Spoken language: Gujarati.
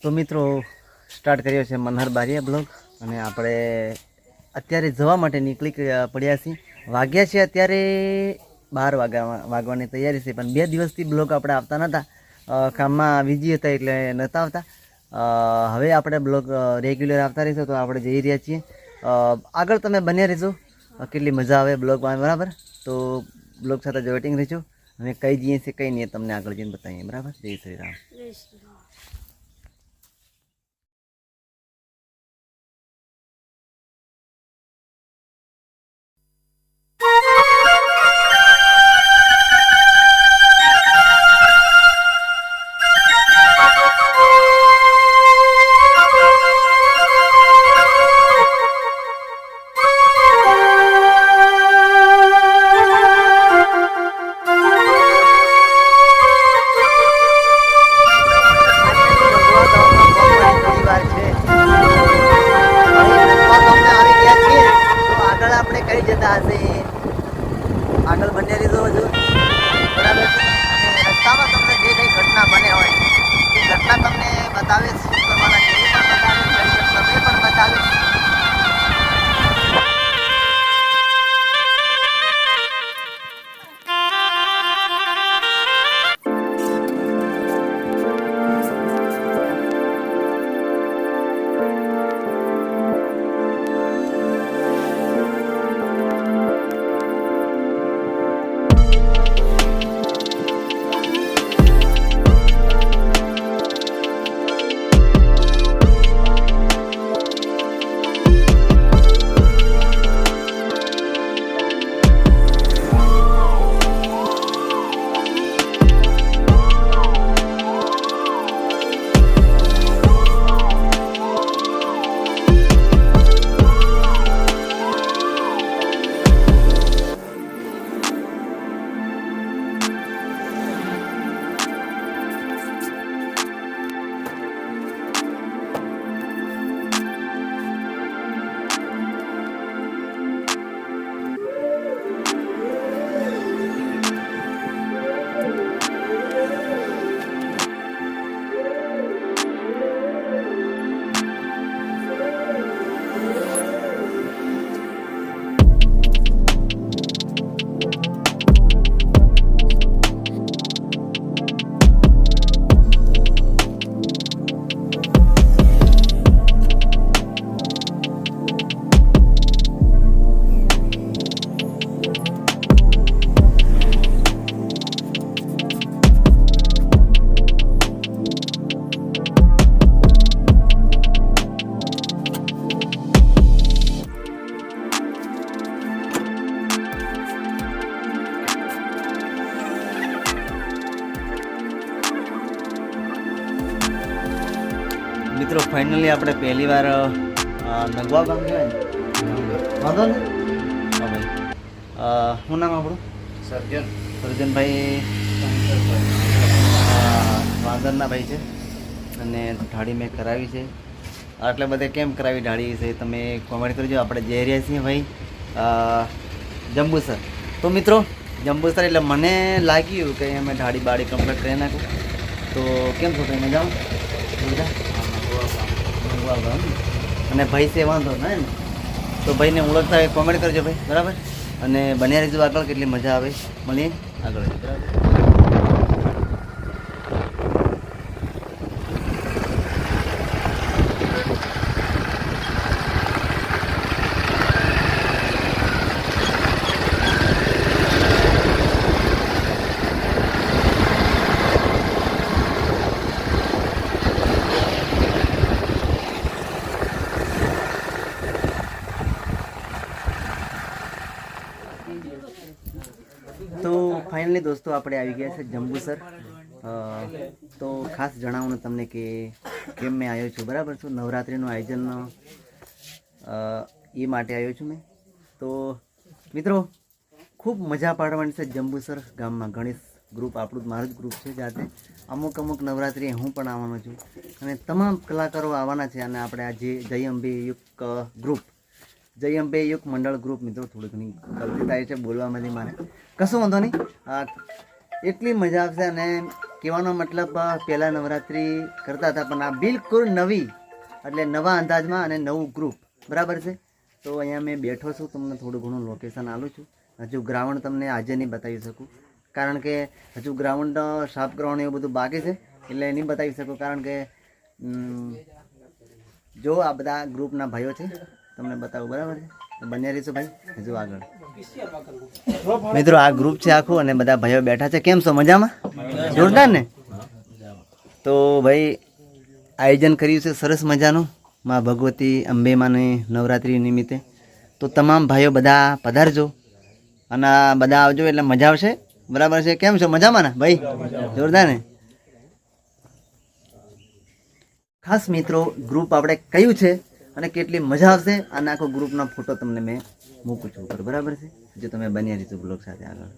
તો મિત્રો સ્ટાર્ટ કર્યો છે મનહર બારિયા બ્લોગ અને આપણે અત્યારે જવા માટે નીકળી પડ્યા છીએ. વાગ્યા છે અત્યારે 12 વાગવાની તૈયારી છે, પણ 2 દિવસથી બ્લોગ આપણે આવતા નહોતા, કામમાં બીજી હતા એટલે નહોતા આવતા. હવે આપણે બ્લોગ રેગ્યુલર આવતા રહીશું, તો આપણે જઈ રહ્યા છીએ. આગળ તમે બન્યા રહેજો, કેટલી મજા આવે બ્લોગમાં, બરાબર? તો બ્લોગ સાથે જ વેટિંગ રહેજો. અમે કઈ જઈએ છીએ કઈ નહીં તમને આગળ જઈને બતાવીએ, બરાબર? જય શ્રી રામ. આગળ બન્યા લીધો હજુ, બરાબર છે? અને રસ્તામાં તમને જે કંઈ ઘટના બને હોય એ ઘટના તમને બતાવે, શું કરવાના છે એ પણ બતાવે, તમે પણ બતાવે. મિત્રો ફાઇનલી આપણે પહેલી વાર નગવા ગામ ગયા ને, વાંધો ને? હા ભાઈ, શું નામ આપણું? સર્જનભાઈ વાંદરના ભાઈ છે, અને ઢાળી મેં કરાવી છે. આટલે બધે કેમ કરાવી ઢાળી છે તમે કોમેન્ટ કરજો. આપણે જઈ રહ્યા છીએ ભાઈ જંબુસર. તો મિત્રો જંબુસર એટલે મને લાગ્યું કે અમે ઢાળી બાળી કમ્પ્લીટ કરી નાખું. તો કેમ છો ભાઈ, મજામાં? બધા અને ભાઈ છે વાંધો ના ને, તો ભાઈને ઓળખતા હોય કોમેન્ટ કરજો ભાઈ, બરાબર? અને બન્યા રહેજો આગળ, કેટલી મજા આવે. મળીએ આગળ, બરાબર? તો ફાઇનલી દોસ્તો આપણે આવી ગયા છે જંબુસર. તો ખાસ જણાવું તમને કે કેમ મેં આવ્યો છું, બરાબર છું? નવરાત્રિનું આયોજન એ માટે આવ્યો છું મેં. તો મિત્રો ખૂબ મજા પાડવાની છે જંબુસર ગામમાં. ગણેશ ગ્રુપ આપણું મારું જ ગ્રુપ છે જાતે. અમુક નવરાત્રિએ હું પણ આવવાનો છું, અને તમામ કલાકારો આવવાના છે. અને આપણે આજે જય અંબે યુગ ગ્રુપ, જય અંબે યુગ મંડળ ગ્રુપ, મિત્રો થોડી ઘણી ગલતી થાય છે બોલવામાંથી મારે, કશું વાંધો નહીં. એટલી મજા આવશે. અને કહેવાનો મતલબ પહેલાં નવરાત્રિ કરતા હતા, પણ આ બિલકુલ નવી, એટલે નવા અંદાજમાં અને નવું ગ્રુપ, બરાબર છે. તો અહીંયા મેં બેઠો છું, તમને થોડું ઘણું લોકેશન આલું છું. હજુ ગ્રાઉન્ડ તમને આજે નહીં બતાવી શકું, કારણ કે હજુ ગ્રાઉન્ડ સાફ કરવાનું એવું બધું બાકી છે, એટલે નહીં બતાવી શકું. કારણ કે જો આ બધા ગ્રુપના ભાઈઓ છે, તમને બતાવું, બરાબર છે. બન્યા રહીશું ભાઈ હજુ આગળ. મિત્રો આ ગ્રુપ છે આખું, અને બધા ભાઈઓ બેઠા છે. કેમ છો? મજામાં? જોરદાર ને? તો ભાઈ આયોજન કર્યું છે સરસ મજાનું, માં ભગવતી અંબે માની નવરાત્રિ નિમિત્તે. તો તમામ ભાઈઓ બધા પધારજો અને બધા આવજો, એટલે મજા આવશે, બરાબર છે. કેમ છો? મજામાં ને ભાઈ? જોરદાર ને? ખાસ મિત્રો ગ્રુપ આપણે કયું છે અને કેટલી મજા આવશે, અને આખો ગ્રુપનો ફોટો તમને મેં મૂકું છું ઉપર, બરાબર છે. જો તમે બન્યા રહીશું બ્લોગ સાથે આગળ.